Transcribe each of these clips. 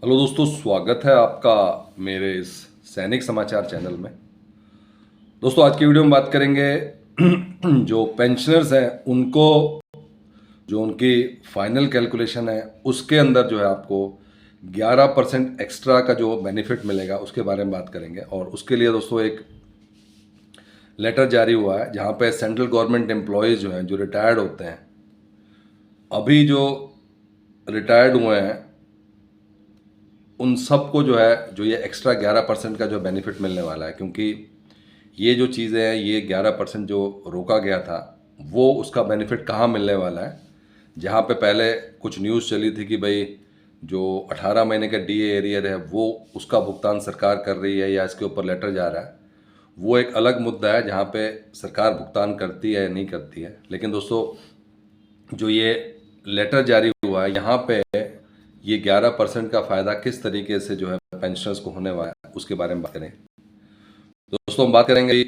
Hello दोस्तों, स्वागत है आपका मेरे इस सैनिक समाचार चैनल में। दोस्तों, आज की वीडियो में बात करेंगे जो पेंशनर्स हैं उनको जो उनकी फाइनल कैलकुलेशन है उसके अंदर जो है आपको 11% एक्स्ट्रा का जो बेनिफिट मिलेगा उसके बारे में बात करेंगे। और उसके लिए दोस्तों एक लेटर जारी हुआ है जहाँ पे सेंट्रल गवर्नमेंट एम्प्लॉयज़ जो हैं, जो रिटायर्ड होते हैं, अभी जो रिटायर्ड हुए हैं उन सबको जो है जो ये एक्स्ट्रा 11% का जो बेनिफिट मिलने वाला है। क्योंकि ये जो चीज़ें हैं, ये 11% जो रोका गया था वो उसका बेनिफिट कहाँ मिलने वाला है। जहाँ पे पहले कुछ न्यूज़ चली थी कि भाई जो 18 महीने का डीए एरियर है वो उसका भुगतान सरकार कर रही है या इसके ऊपर लेटर जा रहा है, वो एक अलग मुद्दा है जहाँ पे सरकार भुगतान करती है या नहीं करती है। लेकिन दोस्तों, जो ये लेटर जारी हुआ है यहाँ पे ये 11% का फ़ायदा किस तरीके से जो है पेंशनर्स को होने वाला है उसके बारे में बात करें। दोस्तों, हम बात करेंगे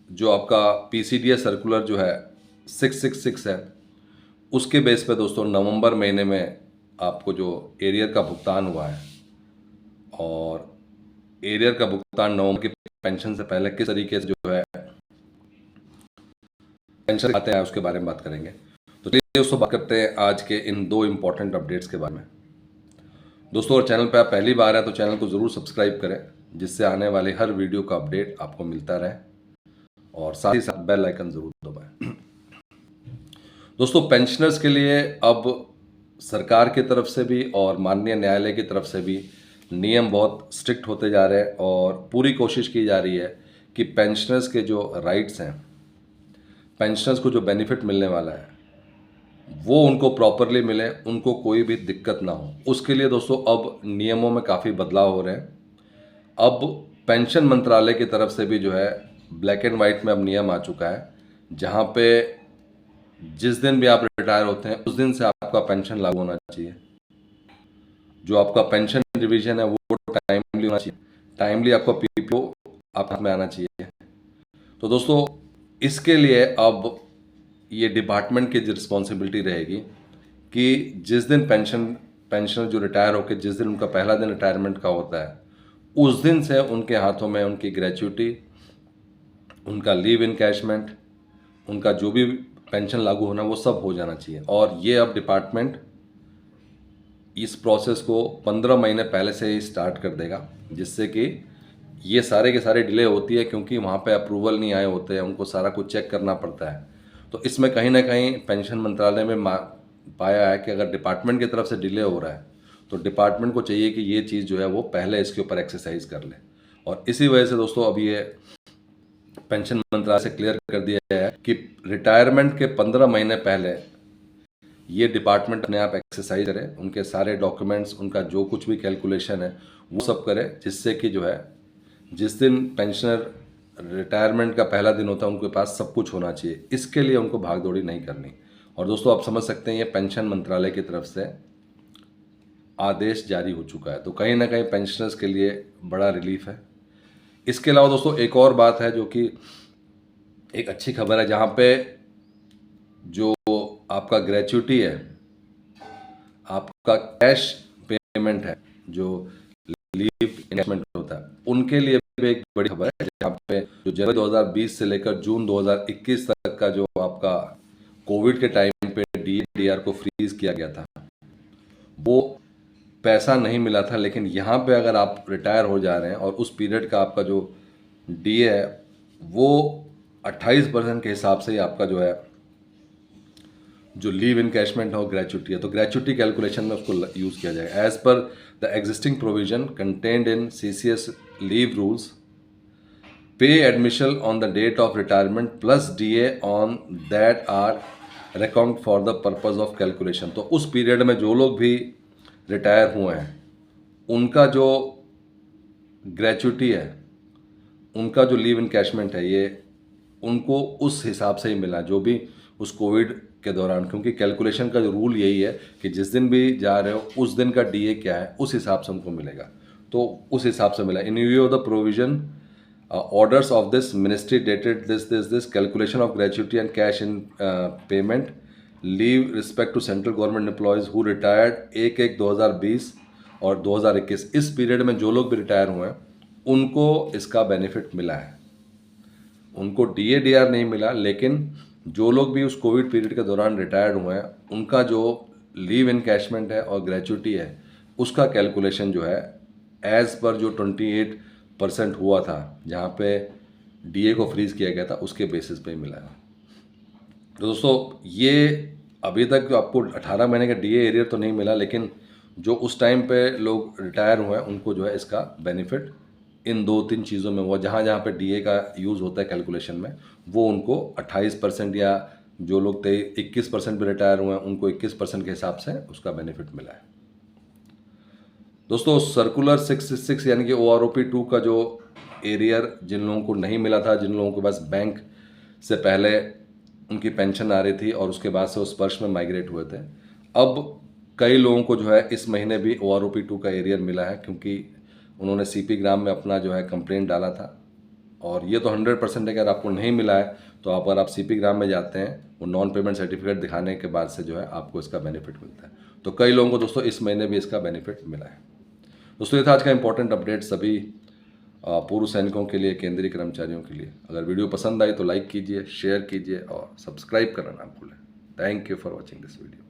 जो आपका पीसीडीएस सर्कुलर जो है 666 है, उसके बेस पे दोस्तों नवंबर महीने में आपको जो एरियर का भुगतान हुआ है और एरियर का भुगतान नवंबर की पेंशन से पहले किस तरीके से जो है पेंशन आते हैं उसके बारे में बात करेंगे। तो चलिए दोस्तों, बात करते हैं आज के इन दो इम्पॉर्टेंट अपडेट्स के बारे में। दोस्तों, अगर चैनल पे आप पहली बार हैं तो चैनल को ज़रूर सब्सक्राइब करें जिससे आने वाले हर वीडियो का अपडेट आपको मिलता रहे और साथ ही साथ बेल आइकन ज़रूर दबाएं। दोस्तों, पेंशनर्स के लिए अब सरकार की तरफ से भी और माननीय न्यायालय की तरफ से भी नियम बहुत स्ट्रिक्ट होते जा रहे हैं और पूरी कोशिश की जा रही है कि पेंशनर्स के जो राइट्स हैं, पेंशनर्स को जो बेनिफिट मिलने वाला है वो उनको प्रॉपरली मिले, उनको कोई भी दिक्कत ना हो। उसके लिए दोस्तों अब नियमों में काफ़ी बदलाव हो रहे हैं। अब पेंशन मंत्रालय की तरफ से भी जो है ब्लैक एंड वाइट में अब नियम आ चुका है जहाँ पे जिस दिन भी आप रिटायर होते हैं उस दिन से आपका पेंशन लागू होना चाहिए। जो आपका पेंशन रिवीजन है वो टाइमली होना चाहिए, टाइमली आपका पीपीओ आप हाथ में आना चाहिए। तो दोस्तों, इसके लिए अब ये डिपार्टमेंट की रिस्पॉन्सिबिलिटी रहेगी कि जिस दिन पेंशनर जो रिटायर होकर जिस दिन उनका पहला दिन रिटायरमेंट का होता है उस दिन से उनके हाथों में उनकी ग्रेच्युटी, उनका लीव इनकैशमेंट, उनका जो भी पेंशन लागू होना वो सब हो जाना चाहिए। और ये अब डिपार्टमेंट इस प्रोसेस को 15 महीने पहले से ही स्टार्ट कर देगा जिससे कि ये सारे के सारे डिले होती है क्योंकि वहाँ पे अप्रूवल नहीं आए होते हैं, उनको सारा कुछ चेक करना पड़ता है। तो इसमें कहीं ना कहीं पेंशन मंत्रालय में पाया है कि अगर डिपार्टमेंट की तरफ से डिले हो रहा है तो डिपार्टमेंट को चाहिए कि ये चीज़ जो है वो पहले इसके ऊपर एक्सरसाइज कर ले। और इसी वजह से दोस्तों अब ये पेंशन मंत्रालय से क्लियर कर दिया है कि रिटायरमेंट के 15 महीने पहले ये डिपार्टमेंट अपने आप एक्सरसाइज करे, उनके सारे डॉक्यूमेंट्स, उनका जो कुछ भी कैलकुलेशन है वो सब करे, जिससे कि जो है जिस दिन पेंशनर रिटायरमेंट का पहला दिन होता है उनके पास सब कुछ होना चाहिए। इसके लिए उनको भाग दौड़ी नहीं करनी। और दोस्तों, आप समझ सकते हैं ये पेंशन मंत्रालय की तरफ से आदेश जारी हो चुका है, तो कहीं ना कहीं पेंशनर्स के लिए बड़ा रिलीफ है। इसके अलावा दोस्तों एक और बात है जो कि एक अच्छी खबर है, जहाँ पे जो आपका ग्रेच्युटी है, आपका कैश पेमेंट है, जो लीव इन्वेस्टमेंट होता है, उनके लिए भी एक बड़ी खबर है। जहाँ पे जो जनवरी 2020 से लेकर जून 2021 तक का जो आपका कोविड के टाइम पे डीआर को फ्रीज किया गया था, वो पैसा नहीं मिला था। लेकिन यहाँ पे अगर आप रिटायर हो जा रहे हैं और उस पीरियड का आपका जो डीए है वो 28% के हिसाब से ही आपका जो है जो लीव इनकैशमेंट हो ग्रेच्युटी है, तो ग्रेच्युटी कैलकुलेशन में उसको यूज़ किया जाएगा। As per the existing provision contained in CCS leave rules, pay admission on the date of retirement plus DA on that or account for the purpose of calculation. तो उस period में जो लोग भी रिटायर हुए हैं उनका जो ग्रेच्युटी है, उनका जो लीव इनकैशमेंट है, ये उनको उस हिसाब से ही मिला जो भी उस कोविड के दौरान। क्योंकि कैलकुलेशन का जो रूल यही है कि जिस दिन भी जा रहे हो उस दिन का डीए क्या है उस हिसाब से उनको मिलेगा, तो उस हिसाब से मिला। इन view of the provision orders of this ministry dated this calculation of gratuity and cash in payment leave respect to central government employees who retired 1/1/2020 और 2021 इस पीरियड में जो लोग भी रिटायर हुए हैं उनको इसका बेनिफिट मिला है। उनको डीए डीआर नहीं मिला, लेकिन जो लोग भी उस कोविड पीरियड के दौरान रिटायर्ड हुए हैं उनका जो लीव इनकैशमेंट है और ग्रेचुइटी है उसका कैलकुलेशन जो है एज पर जो 28% हुआ था जहाँ पे डीए को फ्रीज किया गया था उसके बेसिस पे ही मिला है। तो दोस्तों ये अभी तक आपको 18 महीने का डीए एरियर तो नहीं मिला, लेकिन जो उस टाइम पे लोग रिटायर हुए हैं उनको जो है इसका बेनिफिट इन 2-3 चीज़ों में हुआ। जहाँ जहाँ पे डीए का यूज़ होता है कैलकुलेशन में वो उनको 28% या जो लोग 21% पे रिटायर हुए हैं उनको 21% के हिसाब से उसका बेनिफिट मिला है। दोस्तों सर्कुलर 666 यानी कि OROP-2 का जो एरियर जिन लोगों को नहीं मिला था, जिन लोगों के पास बैंक से पहले उनकी पेंशन आ रही थी और उसके बाद से वो स्पर्श में माइग्रेट हुए थे, अब कई लोगों को जो है इस महीने भी OROP-2 का एरियर मिला है क्योंकि उन्होंने CP ग्राम में अपना जो है कंप्लेंट डाला था। और ये तो 100% है कि अगर आपको नहीं मिला है तो अगर आप CP ग्राम में जाते हैं वो नॉन पेमेंट सर्टिफिकेट दिखाने के बाद से जो है आपको इसका बेनिफिट मिलता है। तो कई लोगों को दोस्तों इस महीने भी इसका बेनिफिट मिला है। दोस्तों ये था आज का इंपॉर्टेंट अपडेट सभी पूर्व सैनिकों के लिए, केंद्रीय कर्मचारियों के लिए। अगर वीडियो पसंद आई तो लाइक कीजिए, शेयर कीजिए और सब्सक्राइब करना ना भूलें। Thank you for watching this video.